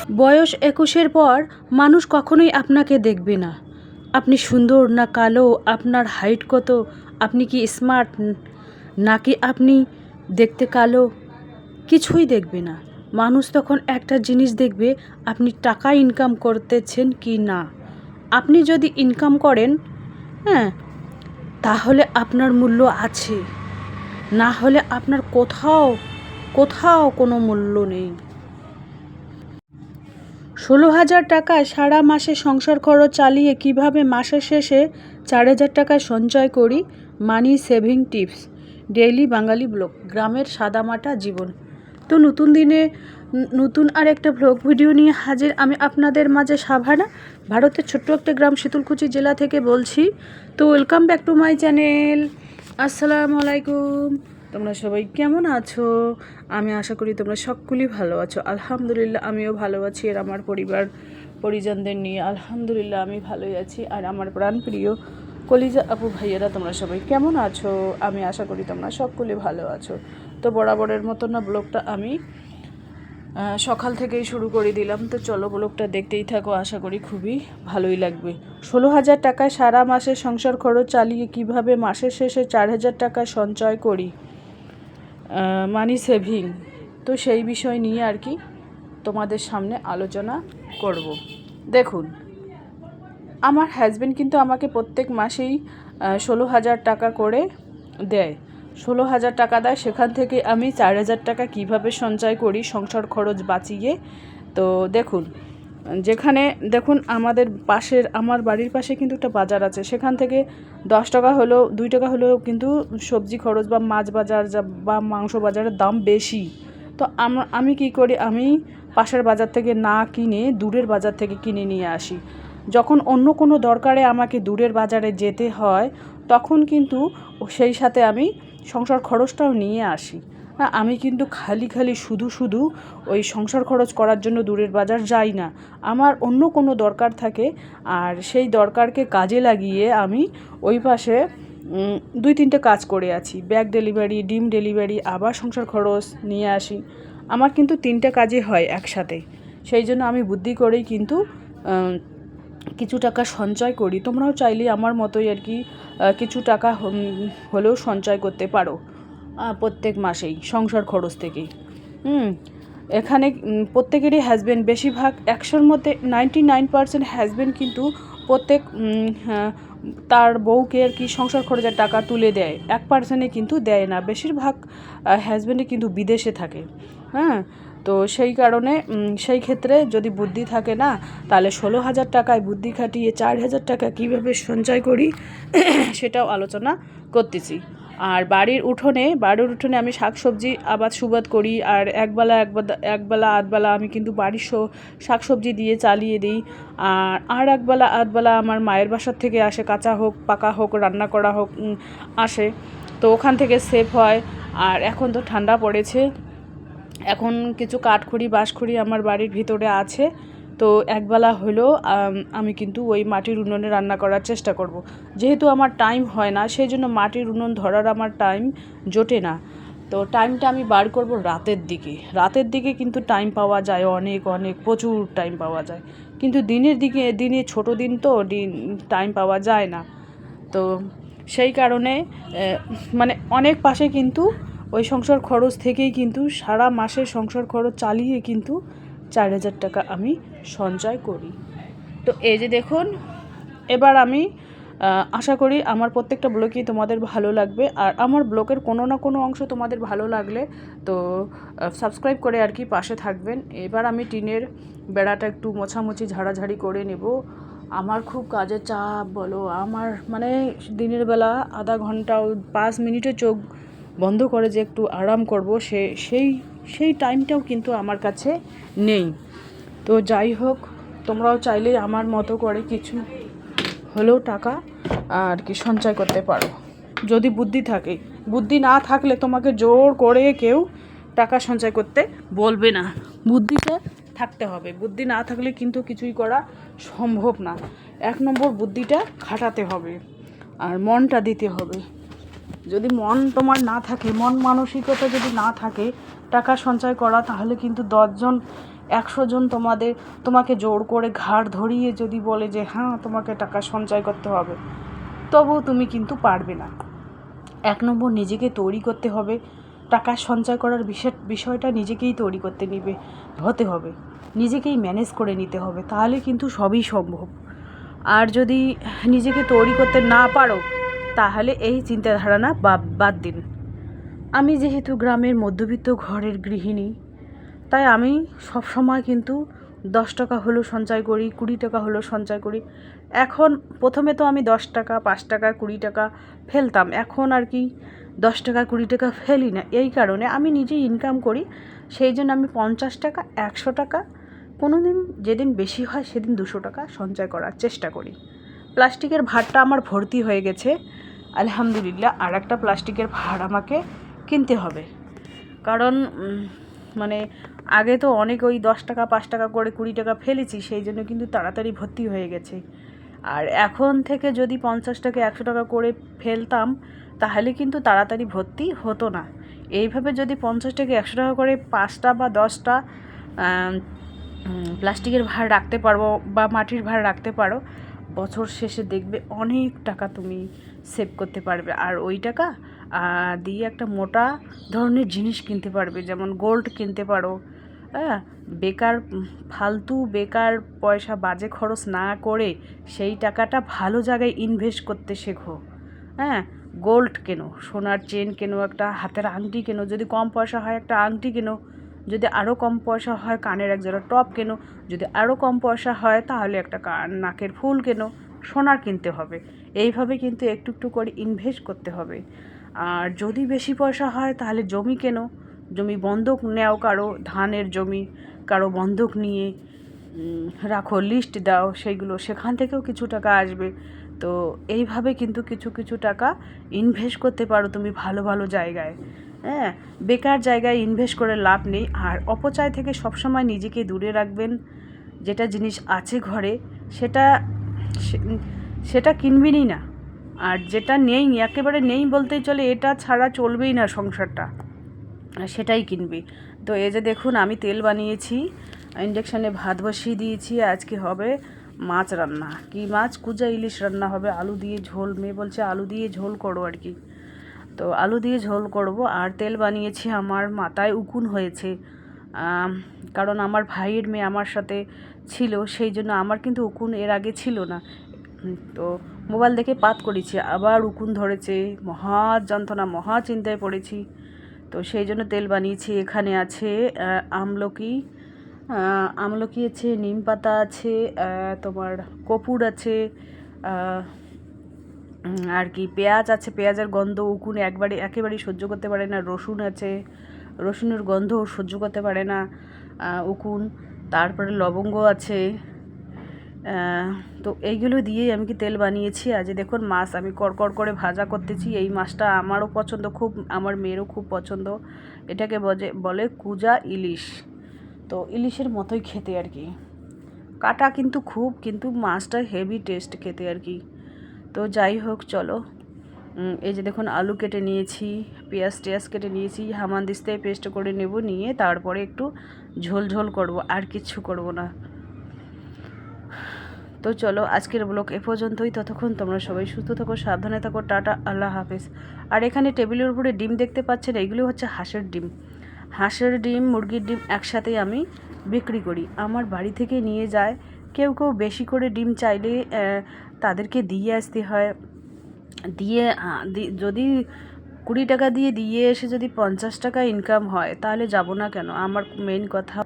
বয়স 21-এর পর মানুষ কখনোই আপনাকে দেখবে না। আপনি সুন্দর না কালো, আপনার হাইট কত, আপনি কি স্মার্ট নাকি আপনি দেখতে কালো, কিছুই দেখবে না। মানুষ তখন একটা জিনিস দেখবে, আপনি টাকা ইনকাম করতেছেন কি না। আপনি যদি ইনকাম করেন, হ্যাঁ, তাহলে আপনার মূল্য আছে, না হলে আপনার কোথাও কোথাও কোনো মূল্য নেই। 16,000 টাকায় সারা মাসে সংসার খরচ চালিয়ে কিভাবে মাসের শেষে 4,000 টাকা সঞ্চয় করি, মানি সেভিং টিপস, ডেইলি বাঙালি ব্লগ, গ্রামের সাদামাটা জীবন। তো নতুন দিনে নতুন আর একটা ব্লগ ভিডিও নিয়ে হাজির আমি আপনাদের মাঝে সাভানা, ভারতের ছোট্ট একটা গ্রাম শীতলকুচি জেলা থেকে বলছি। তো welcome back to my channel. আসসালামু আলাইকুম। তোমরা সবাই কেমন আছো? আমি আশা করি তোমরা সকলেই ভালো আছো। আলহামদুলিল্লাহ আমিও ভালো আছি, আর আমার পরিবার পরিজনদের নিয়ে আলহামদুলিল্লাহ আমি ভালোই আছি। আর আমার প্রাণপ্রিয় কলিজা আপু ভাইয়েরা তোমরা সবাই কেমন আছো? আমি আশা করি তোমরা সকলে ভালো আছো। তো বরাবরের মতো না ব্লগটা আমি সকাল থেকেই শুরু করে দিলাম। তো চলো ব্লগটা দেখতেই থাকো, আশা করি খুবই ভালোই লাগবে। 16,000 টাকায় সারা মাসে সংসার খরচ চালিয়ে কিভাবে মাসের শেষে 4,000 টাকা সঞ্চয় করি, মানি সেভিং। তো সেই বিষয় নিয়ে আর কি তোমাদের সামনে আলোচনা করব। দেখুন, আমার হাজব্যান্ড কিন্তু আমাকে প্রত্যেক মাসেই 16,000 টাকা করে দেয়। 16,000 টাকা দেয়, সেখান থেকে আমি 4,000 টাকা কীভাবে সঞ্চয় করি সংসার খরচ বাঁচিয়ে। তো দেখুন, দেখুন আমার বাড়ির পাশে কিন্তু একটা বাজার আছে, সেখান থেকে 10 টাকা হলেও 2 টাকা হলেও কিন্তু সবজি খরচ বা মাছ বাজার বা মাংস বাজারের দাম বেশি। তো আমি কি করি, আমি পাশের বাজার থেকে না কিনে দূরের বাজার থেকে কিনে নিয়ে আসি। যখন অন্য কোনো দরকারে আমাকে দূরের বাজারে যেতে হয়, তখন কিন্তু সেই সাথে আমি সংসার খরচটাও নিয়ে আসি। আমি কিন্তু খালি শুধু ওই সংসার খরচ করার জন্য দূরের বাজার যাই না। আমার অন্য কোনো দরকার থাকে, আর সেই দরকারকে কাজে লাগিয়ে আমি ওই পাশে 2-3টে কাজ করে আছি। ব্যাগ ডেলিভারি, ডিম ডেলিভারি, আবার সংসার খরচ নিয়ে আসি। আমার কিন্তু 3টে কাজই হয় একসাথে। সেই জন্য আমি বুদ্ধি করেই কিন্তু কিছু টাকা সঞ্চয় করি। তোমরাও চাইলে আমার মতোই আর কি কিছু টাকা হলেও সঞ্চয় করতে পারো প্রত্যেক মাসেই সংসার খরচ থেকেই। এখানে প্রত্যেকেরই হাজব্যান্ড, বেশিরভাগ 100-র মধ্যে 99% হাজব্যান্ড কিন্তু প্রত্যেক তার বউকে আর কি সংসার খরচের টাকা তুলে দেয়। 1% কিন্তু দেয় না। বেশিরভাগ হাজব্যান্ডে কিন্তু বিদেশে থাকে। হ্যাঁ, তো সেই কারণে সেই ক্ষেত্রে যদি বুদ্ধি থাকে না, তাহলে 16,000 টাকায় বুদ্ধি খাটিয়ে 4,000 টাকা কীভাবে সঞ্চয় করি সেটাও আলোচনা করতেছি। আর বাড়ির উঠোনে আমি শাকসবজি আবাদ সুবাদ করি, আর একবেলা আধবেলা আমি কিন্তু বাড়ির শাকসবজি দিয়ে চালিয়ে দিই। আর একবেলা আধবেলা আমার মায়ের বাসার থেকে আসে, কাঁচা হোক পাকা হোক রান্না করা হোক আসে, তো ওখান থেকে সেভ হয়। আর এখন তো ঠান্ডা পড়েছে, এখন কিছু কাঠখড়ি বাঁশখড়ি আমার বাড়ির ভিতরে আছে, তো একবেলা হলেও আমি কিন্তু ওই মাটির উনুনে রান্না করার চেষ্টা করব। যেহেতু আমার টাইম হয় না, সেই জন্য মাটির উনুন ধরার আমার টাইম জোটে না। তো টাইমটা আমি বার করব রাতের দিকে কিন্তু টাইম পাওয়া যায়, অনেক প্রচুর টাইম পাওয়া যায়। কিন্তু দিনে ছোট দিন তো টাইম পাওয়া যায় না। তো সেই কারণে মানে অনেক পাশে কিন্তু ওই সংসার খরচ থেকেই কিন্তু সারা মাসের সংসার খরচ চালিয়ে কিন্তু 4,000 টাকা আমি সঞ্চয় করি। তো এই যে দেখুন, এবার আমি আশা করি আমার প্রত্যেকটা ব্লগই তোমাদের ভালো লাগবে। আর আমার ব্লগের কোনো না কোনো অংশ তোমাদের ভালো লাগলে তো সাবস্ক্রাইব করে আর কি পাশে থাকবেন। এবার আমি টিনের বেড়াটা একটু মোছামুছি ঝাড়াঝাড়ি করে নেব। আমার খুব কাজের চাপ বলো, আমার মানে দিনের বেলা আধা ঘন্টা 5 মিনিটে চোখ বন্ধ করে যে একটু আরাম করব, সেই টাইমটাও কিন্তু আমার কাছে নেই। তো যাই হোক, তোমরাও চাইলে আমার মতো করে কিছু হলেও টাকা আর কি সঞ্চয় করতে পারো, যদি বুদ্ধি থাকে। বুদ্ধি না থাকলে তোমাকে জোর করে কেউ টাকা সঞ্চয় করতে বলবে না, বুদ্ধিটা থাকতে হবে। বুদ্ধি না থাকলে কিন্তু কিছুই করা সম্ভব না। 1 নম্বর বুদ্ধিটা খাটাতে হবে, আর মনটা দিতে হবে। যদি মন তোমার না থাকে, মন মানসিকতা যদি না থাকে টাকা সঞ্চয় করা, তাহলে কিন্তু 10 জন 100 জন তোমাকে জোর করে ঘাড় ধরিয়ে যদি বলে যে হ্যাঁ তোমাকে টাকা সঞ্চয় করতে হবে, তবুও তুমি কিন্তু পারবে না। 1 নম্বর নিজেকে তৈরি করতে হবে, টাকা সঞ্চয় করার বিষয়টা নিজেকেই তৈরি হতে হবে, নিজেকেই ম্যানেজ করে নিতে হবে, তাহলে কিন্তু সবই সম্ভব। আর যদি নিজেকে তৈরি করতে না পারো, তাহলে এই চিন্তাধারণা বাদ দিন। আমি যেহেতু গ্রামের মধ্যবিত্ত ঘরের গৃহিণী, তাই আমি সব সময় কিন্তু 10 টাকা হলেও সঞ্চয় করি, 20 টাকা হলেও সঞ্চয় করি। এখন প্রথমে তো আমি 10 টাকা, 5 টাকা, 20 টাকা ফেলতাম, এখন আর কি 10 টাকা 20 টাকা ফেলি না। এই কারণে আমি নিজেই ইনকাম করি, সেই জন্য আমি 50 টাকা, 100 টাকা, কোনো দিন যেদিন বেশি হয় সেদিন 200 টাকা সঞ্চয় করার চেষ্টা করি। প্লাস্টিকের ভাঁড়টা আমার ভর্তি হয়ে গেছে, আলহামদুলিল্লাহ। আর একটা প্লাস্টিকের ভাঁড় আমাকে কিনতে হবে, কারণ মানে আগে তো অনেক ওই 10 টাকা 5 টাকা করে 20 টাকা ফেলেছি, সেই জন্য কিন্তু তাড়াতাড়ি ভর্তি হয়ে গেছে। আর এখন থেকে যদি 50 টাকা 100 টাকা করে ফেলতাম, তাহলে কিন্তু তাড়াতাড়ি ভর্তি হতো না। এইভাবে যদি 50 টাকা 100 টাকা করে 5টা বা 10টা প্লাস্টিকের ভাঁড় রাখতে পারবো বা মাটির ভাঁড় রাখতে পারো, বছর শেষে দেখবে অনেক টাকা তুমি সেভ করতে পারবে। আর ওই টাকা দিয়ে একটা মোটা ধরনের জিনিস কিনতে পারবে, যেমন গোল্ড কিনতে পারো। হ্যাঁ, বেকার পয়সা বাজে খরচ না করে সেই টাকাটা ভালো জায়গায় ইনভেস্ট করতে শেখো। হ্যাঁ, গোল্ড কেনো, সোনার চেন কেনো, একটা হাতের আংটি কেনো, যদি কম পয়সা হয় একটা আংটি কেনো, যদি আরও কম পয়সা হয় কানের এক জোড়া টপ কেনো, যদি আরও কম পয়সা হয় তাহলে একটা নাকের ফুল কেনো। সোনার কিনতে হবে, এইভাবে কিন্তু একটু একটু করে ইনভেস্ট করতে হবে। আর যদি বেশি পয়সা হয় তাহলে জমি কেনো, জমি বন্ধক নেও, কারো ধানের জমি কারো বন্ধক নিয়ে রাখো, লিস্ট দাও, সেখান থেকেও কিছু টাকা আসবে। তো এইভাবে কিন্তু কিছু টাকা ইনভেস্ট করতে পারো তুমি ভালো ভালো জায়গায়। হ্যাঁ, বেকার জায়গায় ইনভেস্ট করে লাভ নেই। আর অপচয় থেকে সবসময় নিজেকে দূরে রাখবেন। যেটা জিনিস আছে ঘরে সেটা কিনবেনই না, আর যেটা নেই, একেবারে নেই বলতেই চলে, এটা ছাড়া চলবেই না সংসারটা, সেটাই কিনবি। তো এই যে দেখুন, আমি তেল বানিয়েছি, ইন্ডাকশানে ভাত বসিয়ে দিয়েছি। আজকে হবে মাছ রান্না। কি মাছ? কুজা ইলিশ রান্না হবে, আলু দিয়ে ঝোল। মেয়ে বলছে আলু দিয়ে ঝোল করো আর কি, তো আলু দিয়ে ঝোল করব। আর তেল বানিয়েছি, আমার মাথায় উকুন হয়েছে, কারণ আমার ভাইয়ের মেয়ে আমার সাথে ছিল, সেই জন্য আমার কিন্তু উকুন এর আগে ছিল না। তো মোবাইল দেখে পাত করেছি, আবার উকুন ধরেছে, মহা যন্ত্রণা, মহা চিন্তায় পড়েছি। তো সেই জন্য তেল বানিয়েছি। এখানে আছে আমলকি আছে, নিম পাতা আছে, তোমার কপুর আছে, আর কি পেঁয়াজ আছে। পেঁয়াজের গন্ধ উকুন একেবারেই সহ্য করতে পারে না। রসুন আছে, রসুনের গন্ধ সহ্য করতে পারে না উকুন। তারপরে লবঙ্গ আছে। তো এইগুলো দিয়েই আমি তেল বানিয়েছি। আজ দেখুন মাছ আমি কড়কড় করে ভাজা করতেছি। এই মাছটা আমারও পছন্দ খুব, আমার মেয়েরও খুব পছন্দ। এটাকে বলে কুজা ইলিশ। তো ইলিশের মতোই খেতে আর কি, কাটা কিন্তু মাছটা হেভি টেস্ট খেতে আর কি। তো যাই হোক, চলো। এই যে দেখুন আলু কেটে নিয়েছি, পেঁয়াজ কেটে নিয়েছি, হামানদিস্তায় পেস্ট করে নেব, নিয়ে তারপরে একটু ঝোল করব, আর কিচ্ছু করব না। তো চলো, আজকের ব্লগ এ পর্যন্তই। ততক্ষণ তোমরা সবাই সুস্থ থাকো, সাবধানে থাকো, টাটা, আল্লাহ হাফেজ। আর এখানে টেবিলের উপরে ডিম দেখতে পাচ্ছেন, এইগুলো হচ্ছে হাঁসের ডিম, মুরগির ডিম একসাথেই আমি বিক্রি করি। আমার বাড়ি থেকে নিয়ে যায়, কেউ বেশি করে ডিম চাইলে তাদেরকে দিয়ে আসতে হয়। যদি 20 টাকা দিয়ে এসে যদি 50 টাকা ইনকাম হয়, তাহলে যাব না কেন? আমার মেইন কথা